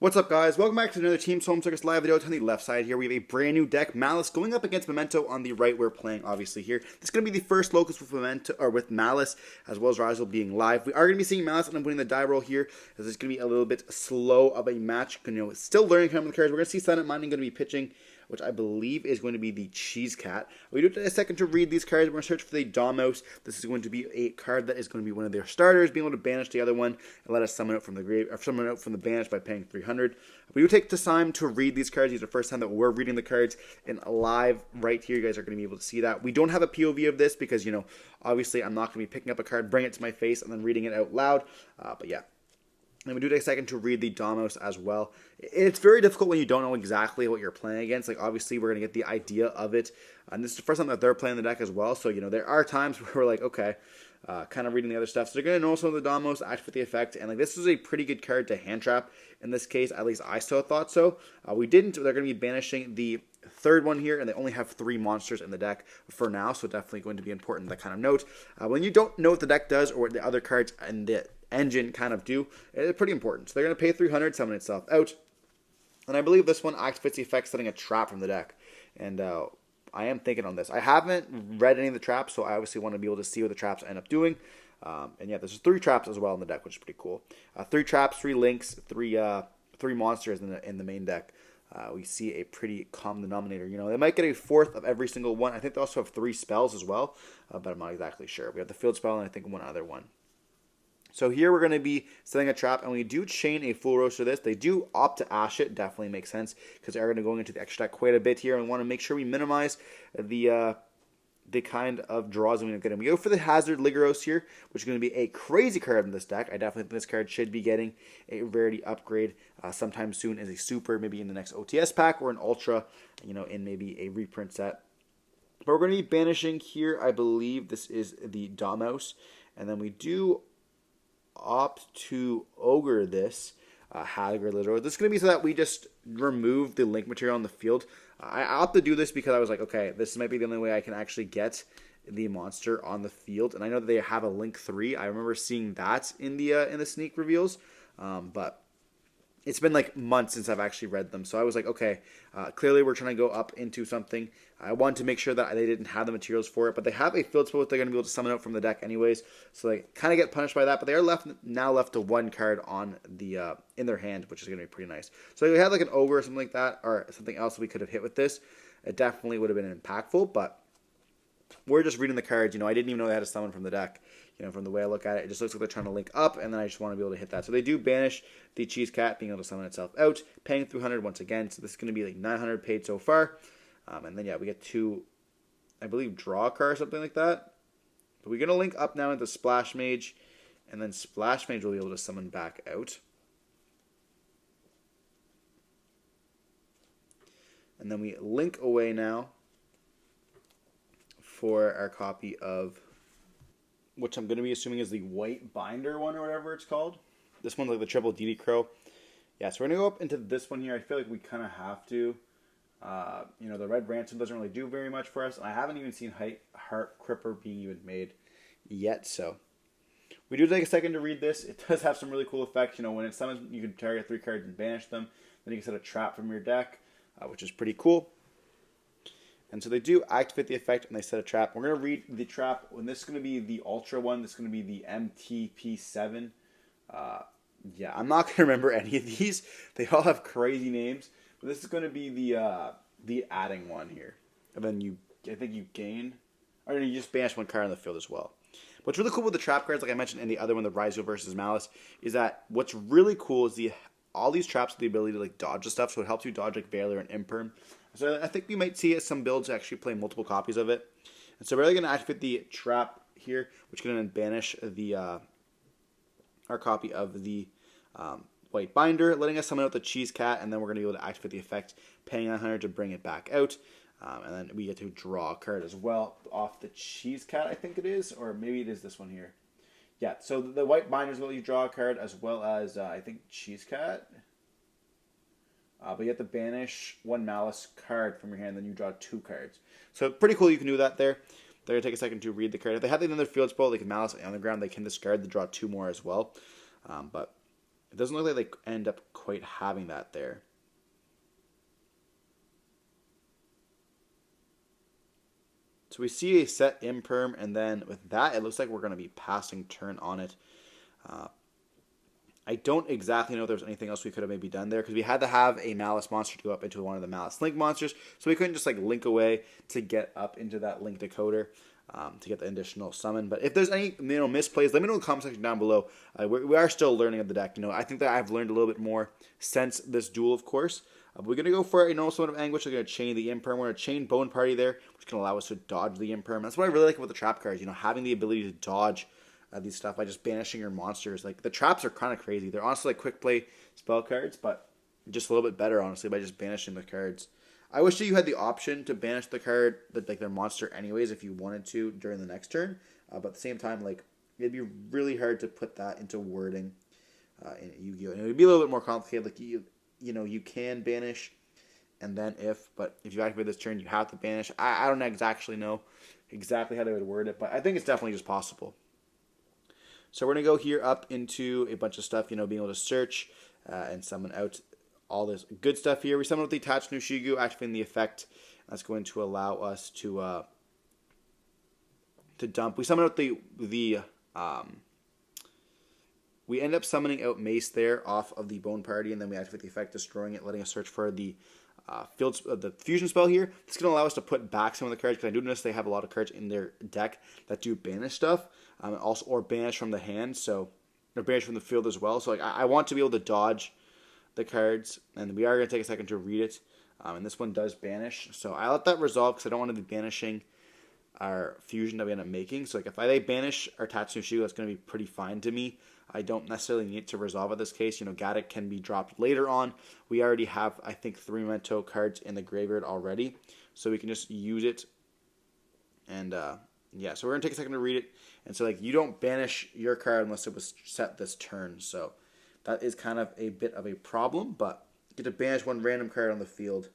What's up, guys? Welcome back to another Team Solemn Circus live video. On the left side here, we have a brand new deck, Maliss, going up against Memento. On the right, we're playing, obviously, here. This is going to be the first locus with Memento, or with Maliss, as well as Rizal being live. We are going to be seeing Maliss, and I'm putting the die roll here, as it's going to be a little bit slow of a match. Still learning how to the cards. We're going to see Silent Minding going to be pitching, which I believe is going to be the Cheese Cat. We do take a second to read these cards. We're going to search for the Domos. This is going to be a card that is going to be one of their starters, being able to banish the other one and let us summon it from the grave, or summon it out from the banish by paying 300. We do take the time to read these cards. These are the first time that we're reading the cards in live right here. You guys are going to be able to see that. We don't have a POV of this because, obviously I'm not going to be picking up a card, bring it to my face, and then reading it out loud. But yeah. And we do take a second to read the Domos as well. It's very difficult when you don't know exactly what you're playing against. Like, obviously, we're going to get the idea of it. And this is the first time that they're playing the deck as well. So, there are times where we're like, okay, kind of reading the other stuff. So they're going to know some of the Domos, act with the effect. And, this is a pretty good card to hand trap in this case. At least I still thought so. We didn't. They're going to be banishing the third one here, and they only have 3 monsters in the deck for now. So definitely going to be important to kind of note. When you don't know what the deck does or what the other cards and the engine kind of do, it's pretty important. So they're going to pay 300, summon itself out. And I believe this one activates the effect, setting a trap from the deck. And I am thinking on this. I haven't read any of the traps, so I obviously want to be able to see what the traps end up doing. And yeah, there's 3 traps as well in the deck, which is pretty cool. 3 traps, 3 links, 3 monsters in the main deck. We see a pretty common denominator. They might get a 4th of every single one. I think they also have 3 spells as well, but I'm not exactly sure. We have the field spell and I think one other one. So here we're going to be setting a trap, and we do chain a full roaster this. They do opt to ash it. Definitely makes sense because they're going to go into the extra deck quite a bit here, and we want to make sure we minimize the kind of draws we're going to go for the Hazard Ligaros here, which is going to be a crazy card in this deck. I definitely think this card should be getting a rarity upgrade sometime soon as a super, maybe in the next OTS pack or an ultra, in maybe a reprint set. But we're going to be banishing here, I believe this is the Domos, and then we do opt to ogre this Hagrid Literal. This is going to be so that we just remove the link material on the field. I opt to do this because I was like, okay, this might be the only way I can actually get the monster on the field. And I know that they have a link 3. I remember seeing that in the sneak reveals, but it's been like months since I've actually read them. So I was like, okay, clearly we're trying to go up into something. I wanted to make sure that they didn't have the materials for it, but they have a field spell they're going to be able to summon out from the deck anyways. So they kind of get punished by that, but they are now left to 1 card on the in their hand, which is going to be pretty nice. So if we had like an ogre or something like that, or something else we could have hit with this, it definitely would have been impactful, but we're just reading the cards. I didn't even know they had a summon from the deck. From the way I look at it, it just looks like they're trying to link up, and then I just want to be able to hit that. So they do banish the Cheese Cat, being able to summon itself out, paying 300 once again. So this is going to be like 900 paid so far. And then, yeah, we get to, I believe, draw a card or something like that. But we're going to link up now into Splash Mage, and then Splash Mage will be able to summon back out. And then we link away now for our copy of, which I'm going to be assuming is the white binder one or whatever it's called. This one's like the triple DD Crow. Yeah, so we're going to go up into this one here. I feel like we kind of have to. The red ransom doesn't really do very much for us. I haven't even seen Heart Cripper being even made yet, so we do take a second to read this. It does have some really cool effects. When it summons, you can target 3 cards and banish them. Then you can set a trap from your deck, which is pretty cool. And so they do activate the effect, and they set a trap. We're going to read the trap, and this is going to be the Ultra one. This is going to be the MTP7. Yeah, I'm not going to remember any of these. They all have crazy names. But this is going to be the adding one here. And then I think you gain, or you just banish 1 card on the field as well. What's really cool with the trap cards, like I mentioned in the other one, the Rizal versus Maliss, is that what's really cool is all these traps have the ability to dodge the stuff, so it helps you dodge like Valor and Imperm. So I think we might see some builds actually play multiple copies of it. And so we're really going to activate the trap here, which is going to banish our copy of the white binder, letting us summon out the Cheese Cat, and then we're going to be able to activate the effect, paying 900 to bring it back out. And then we get to draw a card as well off the Cheese Cat, I think it is, or maybe it is this one here. Yeah, so the white binder is going to let you draw a card, as well as, I think, Cheese Cat. But you have to banish 1 Maliss card from your hand, then you draw 2 cards. So pretty cool you can do that there. They're going to take a second to read the card. If they have another field spell, they can Maliss on the ground. They can discard to draw 2 more as well. But It doesn't look like they end up quite having that there. So we see a set imperm, and then with that, it looks like we're going to be passing turn on it. I don't exactly know if there's anything else we could have maybe done there, because we had to have a Maliss monster to go up into one of the Maliss Link monsters, so we couldn't just like link away to get up into that Link decoder to get the additional summon. But if there's any misplays, let me know in the comment section down below. We are still learning of the deck. I think that I've learned a little bit more since this duel, of course. We're going to go for a Solemn of Anguish. We're going to chain the Imperm. We're going to chain Bone Party there, which can allow us to dodge the Imperm. That's what I really like about the trap cards, having the ability to dodge these stuff by just banishing your monsters. Like, the traps are kind of crazy. They're honestly like quick play spell cards, but just a little bit better, honestly, by just banishing the cards. I wish that you had the option to banish the card, like their monster anyways, if you wanted to during the next turn. But at the same time, like, it'd be really hard to put that into wording in Yu-Gi-Oh! And it would be a little bit more complicated. Like, you can banish, and then but if you activate this turn, you have to banish. I don't exactly know exactly how they would word it, but I think it's definitely just possible. So we're going to go here up into a bunch of stuff, being able to search and summon out all this good stuff here. We summon with the attached Nushigu, activating the effect. That's going to allow us to dump. We summon out we end up summoning out Mace there off of the Bone Party, and then we activate the effect, destroying it, letting us search for the the fusion spell here. This is going to allow us to put back some of the cards, because I do notice they have a lot of cards in their deck that do banish stuff, also or banish from the hand, or banish from the field as well. So like I want to be able to dodge the cards, and we are going to take a second to read it. And this one does banish, so I let that resolve because I don't want to be banishing our fusion that we end up making. So like if I banish our Tatsunushigu, that's going to be pretty fine to me. I don't necessarily need to resolve in this case. Gaddock can be dropped later on. We already have, I think, 3 Memento cards in the graveyard already, so we can just use it. And yeah, so we're going to take a second to read it. And so like you don't banish your card unless it was set this turn. So that is kind of a bit of a problem, but you get to banish one random card on the field,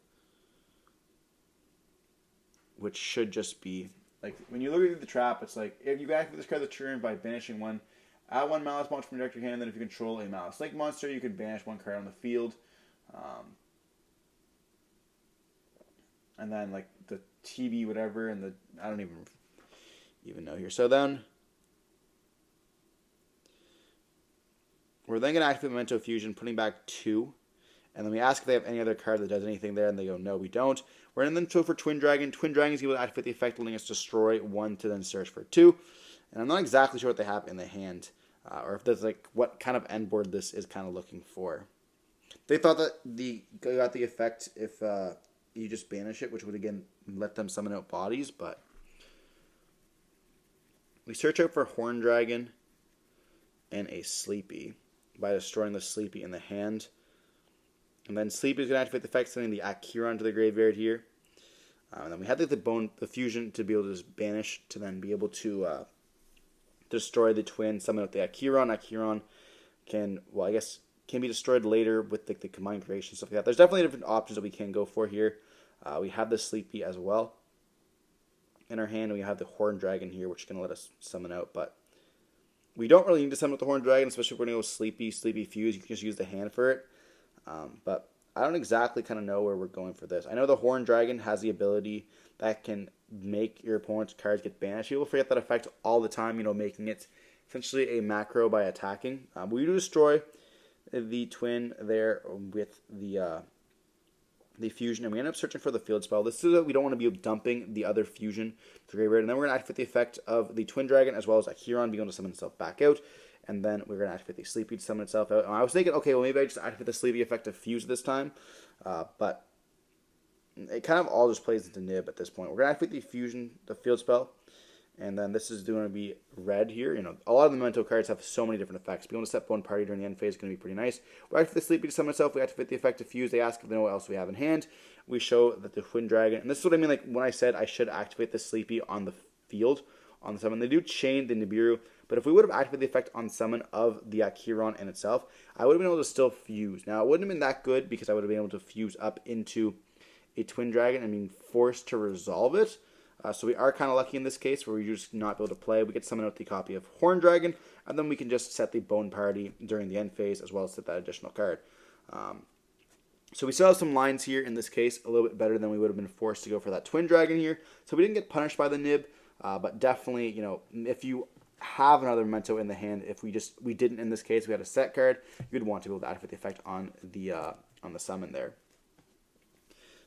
which should just be, like, when you look at the trap, it's like, if you activate this card the turn by banishing one, add one Maliss monster from your deck to your hand, then if you control a Maliss Link monster, you can banish one card on the field. And then, like, the TB, whatever, and I don't even know here. So then, we're then going to activate Memento Fusion, putting back 2. And then we ask if they have any other card that does anything there, and they go, no, we don't. We're going to then go for Twin Dragon. Twin Dragon is able to activate the effect, letting us destroy 1 to then search for 2. And I'm not exactly sure what they have in the hand, or if there's like what kind of end board this is kind of looking for. They thought that got the effect if you just banish it, which would again let them summon out bodies, but we search out for Horn Dragon and a Sleepy by destroying the Sleepy in the hand. And then Sleepy is going to activate the effect, sending the Akiron to the graveyard here. And then we had the fusion to be able to just banish, to then be able to destroy the twin, summon out the Akiron. Akiron can be destroyed later with the combined creation, stuff like that. There's definitely different options that we can go for here. We have the Sleepy as well in our hand, and we have the Horn Dragon here, which is going to let us summon out, but we don't really need to summon with the Horn Dragon, especially if we're going to go Sleepy Fuse. You can just use the hand for it. But I don't exactly kind of know where we're going for this. I know the Horn Dragon has the ability that can make your opponent's cards get banished. People forget that effect all the time, making it essentially a macro by attacking. We do destroy the twin there with the fusion, and we end up searching for the field spell. This is that we don't want to be dumping the other fusion to the graveyard, and then we're going to activate the effect of the Twin Dragon as well as Akiron being able to summon itself back out. And then we're going to activate the Sleepy to summon itself out. And I was thinking, okay, well, maybe I just activate the Sleepy effect to fuse this time. But it kind of all just plays into nib at this point. We're going to activate the fusion, the field spell. And then this is going to be red here. A lot of the Memento cards have so many different effects. Being able to set one party during the end phase is going to be pretty nice. We activate the Sleepy to summon itself. We activate the effect to fuse. They ask if they know what else we have in hand. We show that the Twin Dragon, and this is what I mean, like when I said I should activate the Sleepy on the field, on the summon. They do chain the Nibiru, but if we would have activated the effect on summon of the Akiron in itself, I would have been able to still fuse. Now, it wouldn't have been that good because I would have been able to fuse up into a Twin Dragon and being forced to resolve it. So we are kind of lucky in this case where we just not be able to play. We get summon out the copy of Horn Dragon, and then we can just set the Bone Party during the end phase as well as set that additional card. So we still have some lines here in this case, a little bit better than we would have been forced to go for that Twin Dragon here. So we didn't get punished by the nib, but definitely, you know, if you have another Memento in the hand, if we didn't in this case, we had a set card, you'd want to be able to activate the effect on the summon there.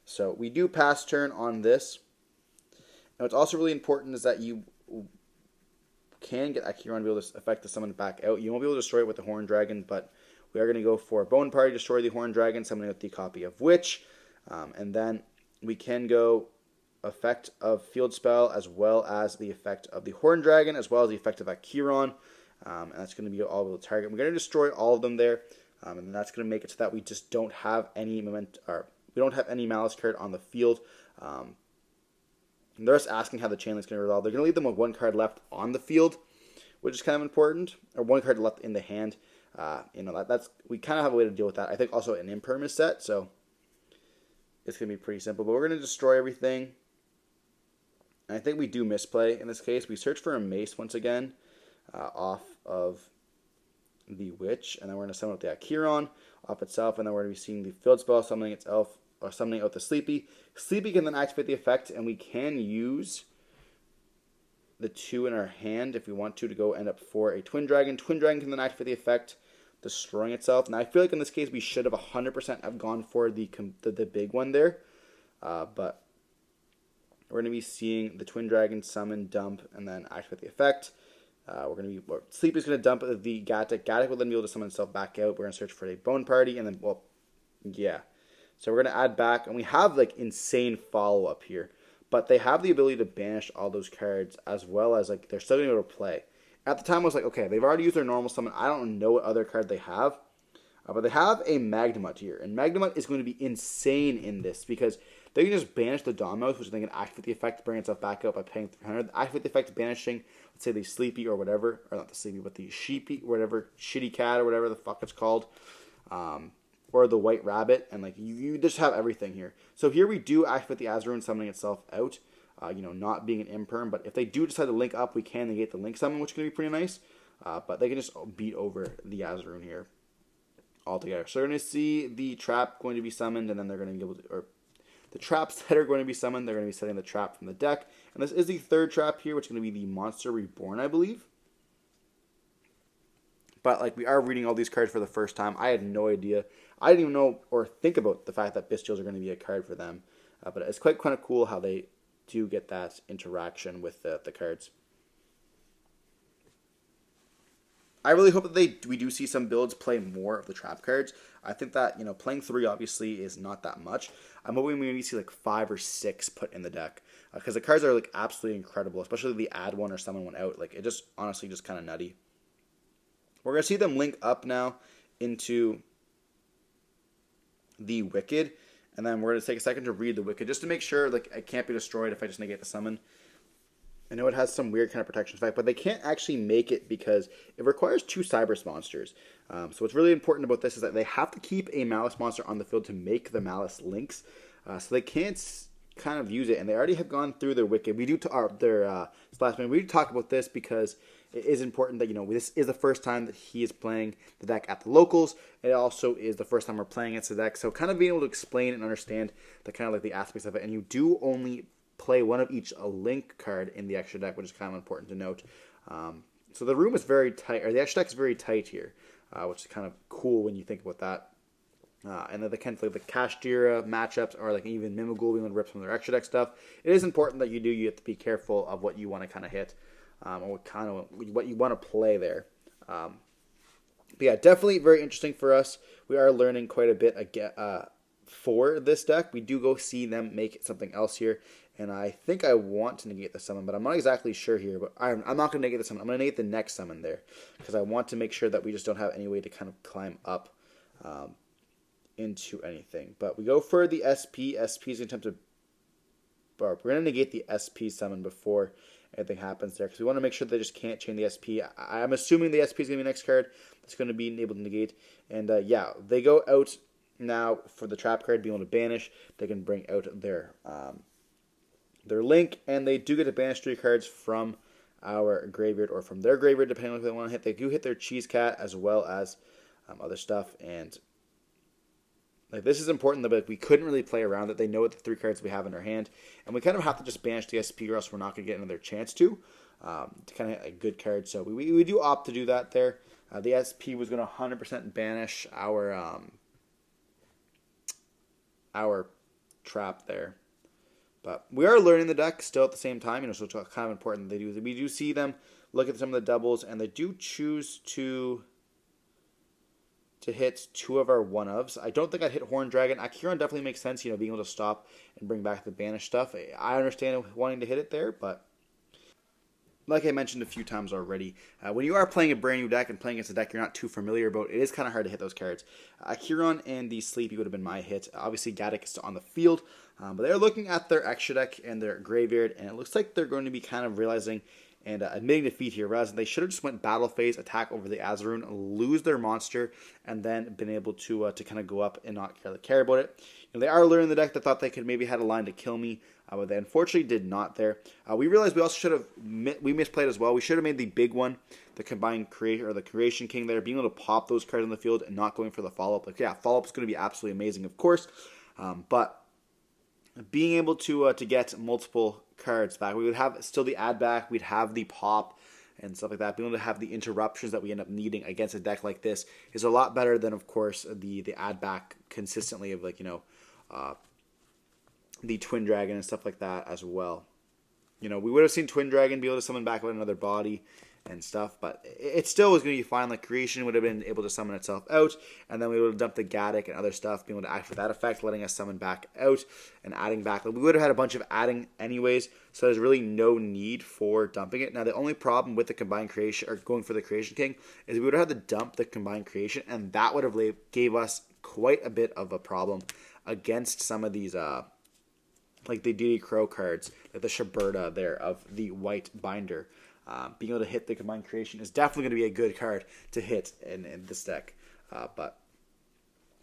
So we do pass turn on this. Now what's also really important is that you can get Akiron to be able to affect the summon back out. You won't be able to destroy it with the Horn Dragon, but we are going to go for Bone Party, destroy the Horn Dragon, summoning out the copy of Witch, and then we can go effect of Field Spell as well as the effect of the Horn Dragon as well as the effect of Akiron, and that's going to be all of the target. We're going to destroy all of them there, and that's going to make it so that we just don't have any we don't have any Maliss card on the field. They're just asking how the chain link's going to resolve. They're going to leave them with one card left on the field, which is kind of important, or one card left in the hand. You know, that's we kind of have a way to deal with that. I think also an imperm is set, so it's going to be pretty simple. But we're going to destroy everything. And I think we do misplay in this case. We search for a mace once again off of the Witch, and then we're going to summon out the Akiron off itself, and then we're going to be seeing the Field Spell summoning its elf, or summoning out the Sleepy. Sleepy can then activate the effect, and we can use the 2 in our hand if we want to go end up for a Twin Dragon. Twin Dragon can then activate the effect, destroying itself. Now I feel like in this case we should have 100% have gone for the big one there, but we're going to be seeing the Twin Dragon summon, dump, and then activate the effect. Sleep is going to dump the Gatic. Gatic will then be able to summon itself back out. We're going to search for a Bone Party, and then, well, yeah. So we're going to add back, and we have like insane follow-up here. But they have the ability to banish all those cards as well as like they're still going to be able to play. At the time I was like, okay, they've already used their normal summon. I don't know what other card they have. But they have a Magnemite here. And Magnemite is going to be insane in this because they can just banish the Dominoes, which they can activate the effect to bring itself back up by paying 300. Activate the effect banishing, let's say the Sleepy or whatever. Or not the Sleepy, but the Sheepy or whatever. Shitty Cat or whatever the fuck it's called. Or the White Rabbit, and like you just have everything here. So here we do activate the Azarune summoning itself out, you know, not being an imperm, but if they do decide to link up, we can negate the link summon, which is going to be pretty nice, but they can just beat over the Azarune here altogether. So they're going to see the trap going to be summoned, and then they're going to be able to, or the traps that are going to be summoned, they're going to be setting the trap from the deck, and this is the third trap here, which is going to be the Monster Reborn, I believe. But like we are reading all these cards for the first time. I had no idea. I didn't even know or think about the fact that Bestials are going to be a card for them. But it's quite kind of cool how they do get that interaction with the cards. I really hope that we do see some builds play more of the trap cards. I think that, you know, playing 3 obviously is not that much. I'm hoping we maybe see like 5 or 6 put in the deck. Because the cards are like absolutely incredible. Especially the add one or summon one out. Like it just honestly just kind of nutty. We're going to see them link up now into the Wicked, and then we're going to take a second to read the Wicked, just to make sure like it can't be destroyed if I just negate the summon. I know it has some weird kind of protection effect, but they can't actually make it because it requires 2 Cybers monsters. So what's really important about this is that they have to keep a Maliss monster on the field to make the Maliss links, so they can't kind of use it, and they already have gone through their Wicked. We do their Splash Man. We do talk about this because it is important that, you know, this is the first time that he is playing the deck at the locals. It also is the first time we're playing against the deck. So kind of being able to explain and understand the kind of like the aspects of it. And you do only play one of each a link card in the extra deck, which is kind of important to note. So the room is very tight, or the extra deck is very tight here, which is kind of cool when you think about that. And then the kind of like the Kashtira matchups, or like even Mimigul being able to rip some of their extra deck stuff. It is important that you have to be careful of what you want to kind of hit. Or what you want to play there. But yeah, definitely very interesting for us. We are learning quite a bit for this deck. We do go see them make something else here, and I think I want to negate the summon, but I'm not exactly sure here. But I'm not going to negate the summon. I'm going to negate the next summon there, because I want to make sure that we just don't have any way to kind of climb up into anything. But we go for the SP. SP is going to attempt to... We're going to negate the SP summon before anything happens there, because we want to make sure they just can't chain the SP. I'm assuming the SP is going to be the next card that's going to be able to negate. And yeah, they go out now for the trap card, being able to banish. They can bring out their their link, and they do get to banish 3 cards from our graveyard or from their graveyard, depending on if they want to hit. They do hit their cheese cat as well as other stuff, and like this is important, but we couldn't really play around it. They know what the 3 cards we have in our hand, and we kind of have to just banish the SP, or else we're not going to get another chance to kind of hit a good card. So we do opt to do that there. The SP was going to 100% banish our trap there. But we are learning the deck still at the same time, so it's kind of important that we do see them look at some of the doubles, and they do choose to hit 2 of our 1-ofs. I don't think I'd hit Horn Dragon. Akiron definitely makes sense, being able to stop and bring back the banish stuff. I understand wanting to hit it there, but like I mentioned a few times already, when you are playing a brand new deck and playing against a deck you're not too familiar about, it is kind of hard to hit those cards. Akiron and the Sleepy would have been my hit. Obviously, Gaddock is still on the field, but they're looking at their extra deck and their graveyard, and it looks like they're going to be kind of realizing and admitting defeat here, rather than they should have just went battle phase, attack over the Azaroon, lose their monster, and then been able to kind of go up and not really care about it. They are learning the deck. They thought they could maybe had a line to kill me, but they unfortunately did not there. We realized we also should have we misplayed as well. We should have made the big one, the combined creation or the Creation King there, being able to pop those cards on the field and not going for the follow up. Like follow up is going to be absolutely amazing, of course, but being able to get multiple cards back, we would have still the add back, we'd have the pop and stuff like that. Being able to have the interruptions that we end up needing against a deck like this is a lot better than, of course, the add back consistently of the Twin Dragon and stuff like that as well. We would have seen Twin Dragon be able to summon back with another body and stuff, but it still was going to be fine. Like Creation would have been able to summon itself out, and then we would have dumped the Gaddock and other stuff, being able to act for that effect, letting us summon back out and adding back. Like, we would have had a bunch of adding anyways, so there's really no need for dumping it. Now, the only problem with the combined creation, or going for the Creation King, is we would have had to dump the combined creation, and that would have gave us quite a bit of a problem against some of these like the Deity Crow cards, like the Shaberta there of the white binder. Being able to hit the combined creation is definitely going to be a good card to hit in this deck. But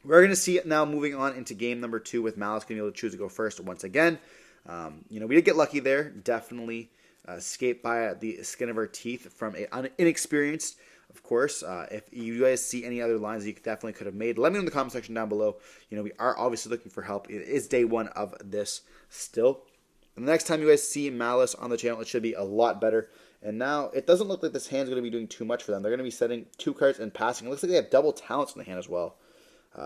we're going to see it now moving on into game number 2 with Maliss going to be able to choose to go first once again. We did get lucky there. Definitely escaped by the skin of our teeth from an inexperienced, of course. If you guys see any other lines that you definitely could have made, let me know in the comment section down below. We are obviously looking for help. It is day 1 of this still. And the next time you guys see Maliss on the channel, it should be a lot better. And now, it doesn't look like this hand's going to be doing too much for them. They're going to be setting 2 cards and passing. It looks like they have double talents in the hand as well.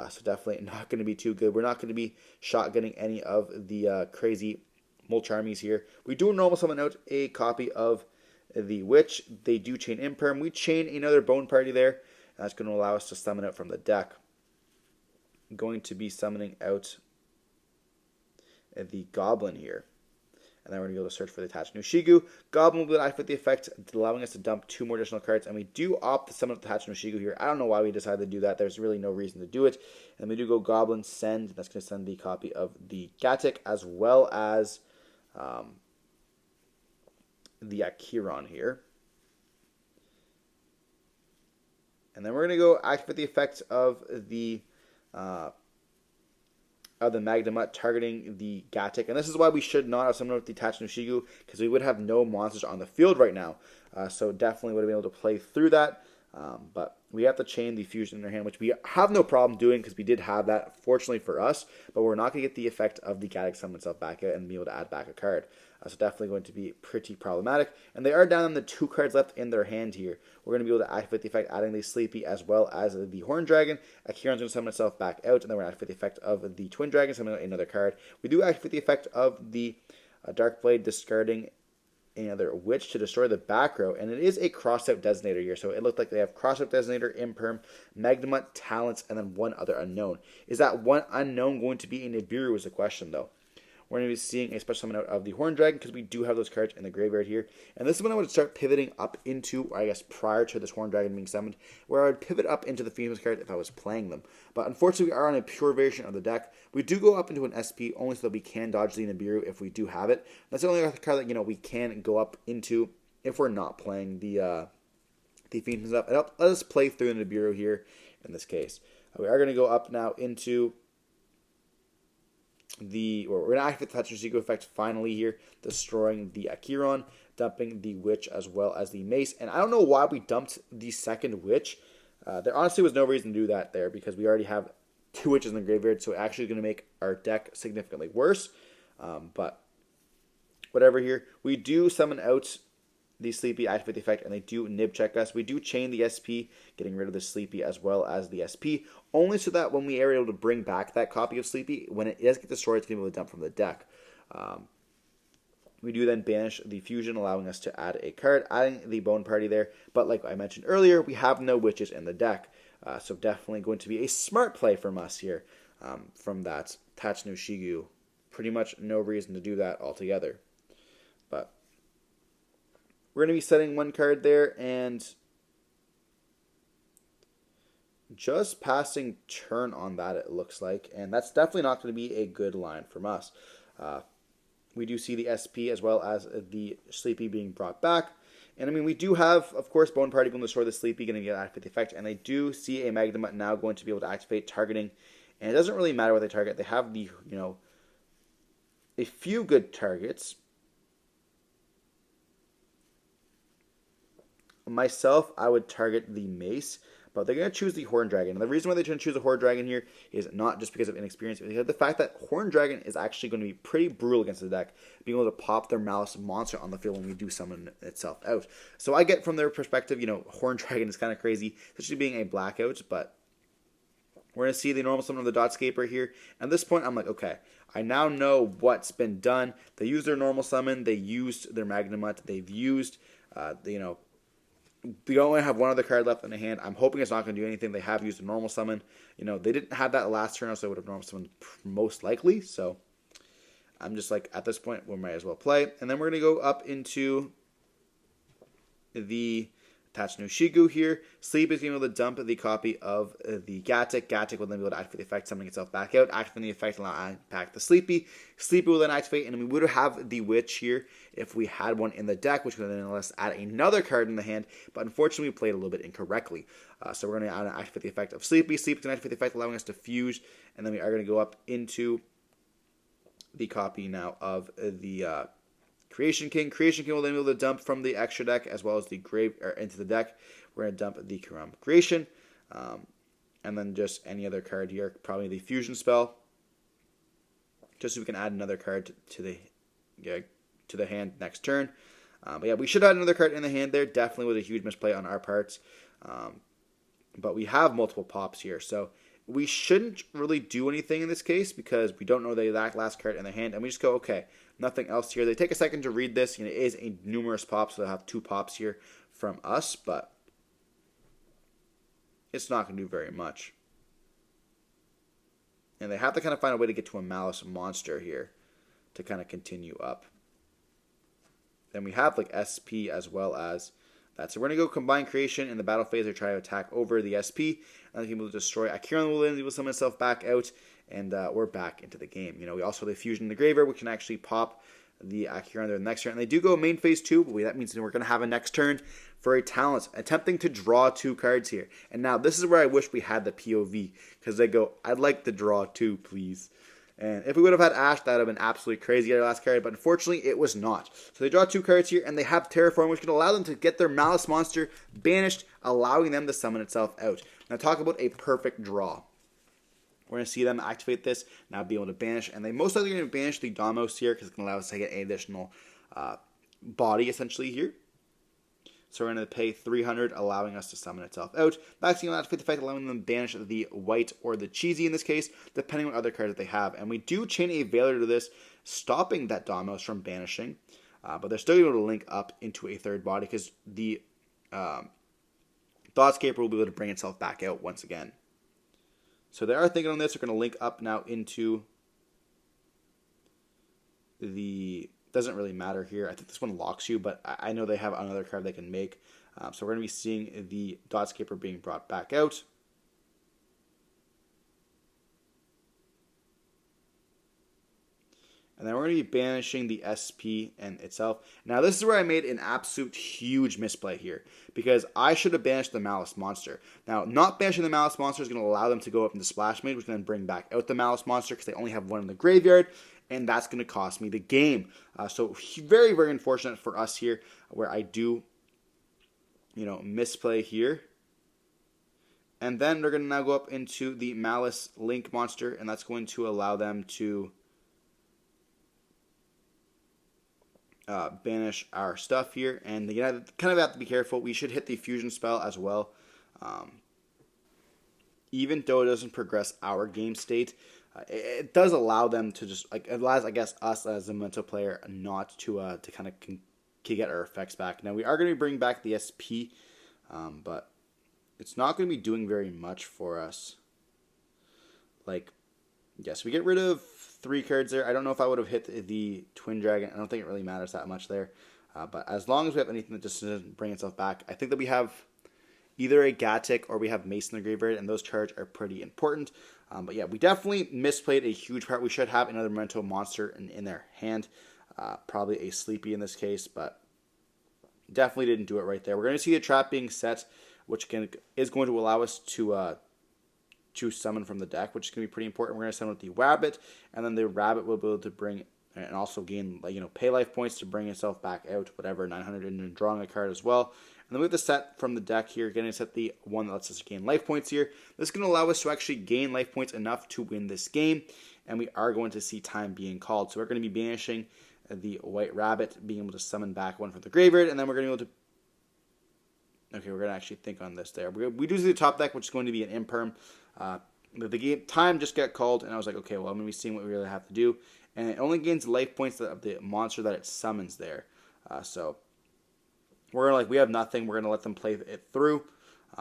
So definitely not going to be too good. We're not going to be shotgunning any of the crazy Mulch armies here. We do normal summon out a copy of the Witch. They do chain Imperm. We chain another Bone Party there. That's going to allow us to summon out from the deck. I'm going to be summoning out the Goblin here. And then we're going to be able to search for the attached Nushigu. Goblin will be active with the effect, allowing us to dump 2 more additional cards. And we do opt to summon attached Nushigu here. I don't know why we decided to do that. There's really no reason to do it. And we do go Goblin, send. That's going to send the copy of the Gaddock as well as the Akiron here. And then we're going to go activate the effect of the Magnemut targeting the Gaddock. And this is why we should not have summoned with the attached Nushigu, because we would have no monsters on the field right now. So definitely would have been able to play through that. But we have to chain the fusion in their hand, which we have no problem doing because we did have that, fortunately for us. But we're not going to get the effect of the Gaddock summon itself back out and be able to add back a card. So definitely going to be pretty problematic. And they are down on the 2 cards left in their hand here. We're going to be able to activate the effect, adding the Sleepy as well as the Horn Dragon. Akiron's going to summon itself back out, and then we're going to activate the effect of the Twin Dragon, summon out another card. We do activate the effect of the Dark Blade, discarding another Witch to destroy the back row, and it is a cross-out designator here. So it looked like they have cross-out designator, Imperm, Magnemut, Talents, and then one other unknown. Is that one unknown going to be a Nibiru is the question, though. We're going to be seeing a special summon out of the Horn Dragon because we do have those cards in the graveyard here. And this is when I would start pivoting up into, or I guess prior to this Horn Dragon being summoned, where I would pivot up into the Phoenix cards if I was playing them. But unfortunately, we are on a pure version of the deck. We do go up into an SP only so that we can dodge the Nibiru if we do have it. That's the only other card that, we can go up into if we're not playing the Phoenix up. Let us play through the Nibiru here in this case. We are going to go up now into we're going to activate the Touch No Shigu effect finally here, destroying the Akiron, dumping the Witch as well as the Mace. And I don't know why we dumped the second Witch. There honestly was no reason to do that there because we already have 2 Witches in the graveyard, so it actually is going to make our deck significantly worse. But whatever here. We do summon out the Sleepy, activate the effect, and they do nib check us. We do chain the SP, getting rid of the Sleepy as well as the SP, only so that when we are able to bring back that copy of Sleepy, when it does get destroyed, it's going to be able to dump from the deck. We do then banish the Fusion, allowing us to add a card, adding the Bone Party there. But like I mentioned earlier, we have no Witches in the deck. So definitely going to be a smart play from us here from that Touch No Shigu. Pretty much no reason to do that altogether. But we're going to be setting 1 card there and just passing turn on that, it looks like. And that's definitely not going to be a good line from us. We do see the SP as well as the Sleepy being brought back. And I mean, we do have, of course, Bone Party going to destroy the Sleepy, going to get activate the effect. And they do see a Magnemite now going to be able to activate targeting. And it doesn't really matter what they target. They have the, a few good targets. Myself, I would target the Mace, but they're going to choose the Horn Dragon. And the reason why they're going to choose the Horn Dragon here is not just because of inexperience, but because the fact that Horn Dragon is actually going to be pretty brutal against the deck, being able to pop their Maliss monster on the field when we do summon itself out. So I get from their perspective, Horn Dragon is kind of crazy, especially being a blackout, but we're going to see the normal summon of the Dotscaper here. At this point, I'm like, okay, I now know what's been done. They used their normal summon, they used their Magnemite, they've used, they only have 1 other card left in the hand. I'm hoping it's not going to do anything. They have used a normal summon. They didn't have that last turn, so they would have normal summoned most likely. So I'm just like, at this point, we might as well play. And then we're going to go up into the Touch No Shigu here. Sleep is going to be able to dump the copy of the Gatic. Gatic will then be able to activate the effect, summoning itself back out. Activating the effect will now impact the Sleepy. Sleepy will then activate, and we would have the Witch here if we had one in the deck, which would then let us add another card in the hand. But unfortunately, we played a little bit incorrectly. So we're going to activate the effect of Sleepy. Sleepy can activate the effect, allowing us to fuse. And then we are going to go up into the copy now of the Creation King. Creation King will then be able to dump from the extra deck as well as the grave or into the deck. We're going to dump the Karam Creation. And then just any other card here. Probably the Fusion spell. Just so we can add another card to the hand next turn. But yeah, we should add another card in the hand there. Definitely was a huge misplay on our parts. But we have multiple pops here. So we shouldn't really do anything in this case because we don't know the last card in the hand. And we just go, okay, nothing else here. They take a second to read this. It is a numerous pops, so they'll have 2 pops here from us. But it's not going to do very much. And they have to kind of find a way to get to a Maliss monster here to kind of continue up. Then we have like SP as well as that. So we're going to go Combine Creation in the battle phase or try to attack over the SP. And then we'll destroy Akiron will summon itself back out. And we're back into the game. We also have the Fusion in the graveyard, which can actually pop the Akiron there the next turn. And they do go main phase 2, but that means we're going to have a next turn for a Talents, attempting to draw 2 cards here. And now this is where I wish we had the POV, because they go, I'd like to draw 2, please. And if we would have had Ash, that would have been absolutely crazy at our last card, but unfortunately it was not. So they draw 2 cards here, and they have Terraform, which can allow them to get their Maliss monster banished, allowing them to summon itself out. Now talk about a perfect draw. We're going to see them activate this, now be able to banish, and they most likely are going to banish the Domos here, because it's going to allow us to get an additional body, essentially, here. So we're going to pay 300, allowing us to summon itself out. Maxing will activate the effect, allowing them to banish the white or the cheesy in this case, depending on other cards that they have. And we do chain a Veiler to this, stopping that Domos from banishing. But they're still able to link up into a third body, because the Thoughtscaper will be able to bring itself back out once again. So they are thinking on this. They're going to link up now into the... Doesn't really matter here. I think this one locks you, but I know they have another card they can make. So we're going to be seeing the Dotscaper being brought back out. And then we're going to be banishing the SP and itself. Now, this is where I made an absolute huge misplay here, because I should have banished the Maliss monster. Now, not banishing the Maliss monster is going to allow them to go up into Splash Mage, which can then bring back out the Maliss monster, because they only have one in the graveyard, and that's going to cost me the game. So, very, very unfortunate for us here, where I do, misplay here. And then they're going to now go up into the Maliss Link monster, and that's going to allow them to banish our stuff here. And kind of have to be careful. We should hit the fusion spell as well. Even though it doesn't progress our game state, it does allow them to just, it allows, I guess, us as a Memento player not to kind of get our effects back. Now, we are going to bring back the SP, but it's not going to be doing very much for us. Yes, we get rid of 3 cards there. I don't know if I would have hit the Twin Dragon. I don't think it really matters that much there. But as long as we have anything that just doesn't bring itself back, I think that we have either a Gatic or we have Mace in the graveyard, and those cards are pretty important. But yeah, we definitely misplayed a huge part. We should have another Memento monster in their hand. Probably a Sleepy in this case, but definitely didn't do it right there. We're going to see a trap being set, which is going to allow us to summon from the deck, which is going to be pretty important. We're going to summon with the Rabbit, and then the Rabbit will be able to bring and also gain pay life points to bring itself back out, whatever, 900, and then drawing a card as well. And then we have the set from the deck here, getting to set the one that lets us gain life points here. This is going to allow us to actually gain life points enough to win this game, and we are going to see time being called. So we're going to be banishing the White Rabbit, being able to summon back one from the graveyard, and then we're going to be able to... Okay, we're going to actually think on this there. We do see the top deck, which is going to be an Imperm. The game time just got called, and I was like, okay, well, I'm going to be seeing what we really have to do. And it only gains life points of the monster that it summons there. So we're going to, we have nothing. We're going to let them play it through.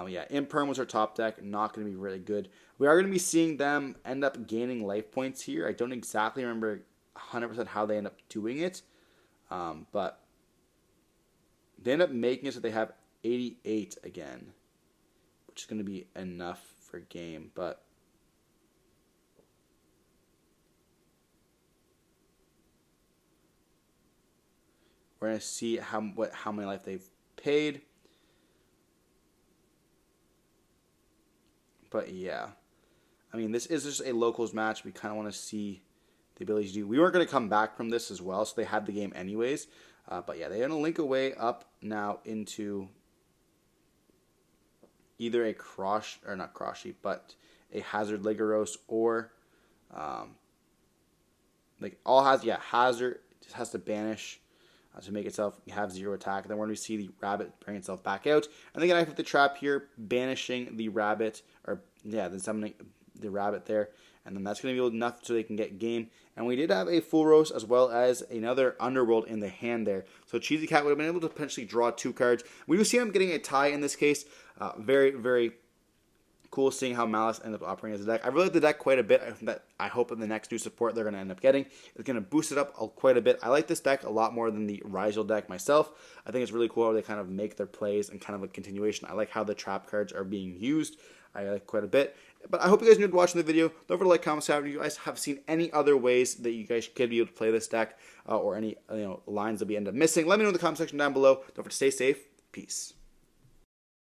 Yeah, Imperm was our top deck. Not going to be really good. We are going to be seeing them end up gaining life points here. I don't exactly remember 100% how they end up doing it. But they end up making it so they have 88 again, which is going to be enough for game. But we're going to see how many life they've paid. But yeah, I mean, this is just a locals match. We kind of want to see the ability to do. We weren't going to come back from this as well, so they had the game anyways. But yeah, they're going to link away up now into either a not Croshy, but a Hazard Legoros, or Hazard just has to banish to make itself have 0 attack. Then we're going to see the Rabbit bring itself back out, and then I have the trap here, banishing the Rabbit, then summoning the Rabbit there, and then that's going to be enough so they can get game. And we did have a Full Roast as well as another Underworld in the hand there. So Cheesy Cat would have been able to potentially draw 2 cards. We do see him getting a tie in this case. Very, very cool seeing how Maliss ended up operating as a deck. I really like the deck quite a bit. I hope in the next new support they're going to end up getting, it's going to boost it up quite a bit. I like this deck a lot more than the Rigel deck myself. I think it's really cool how they kind of make their plays and kind of a continuation. I like how the trap cards are being used. I like quite a bit. But I hope you guys enjoyed watching the video. Don't forget to like, comment, subscribe if you guys have seen any other ways that you guys could be able to play this deck, or any lines that we end up missing. Let me know in the comment section down below. Don't forget to stay safe. Peace.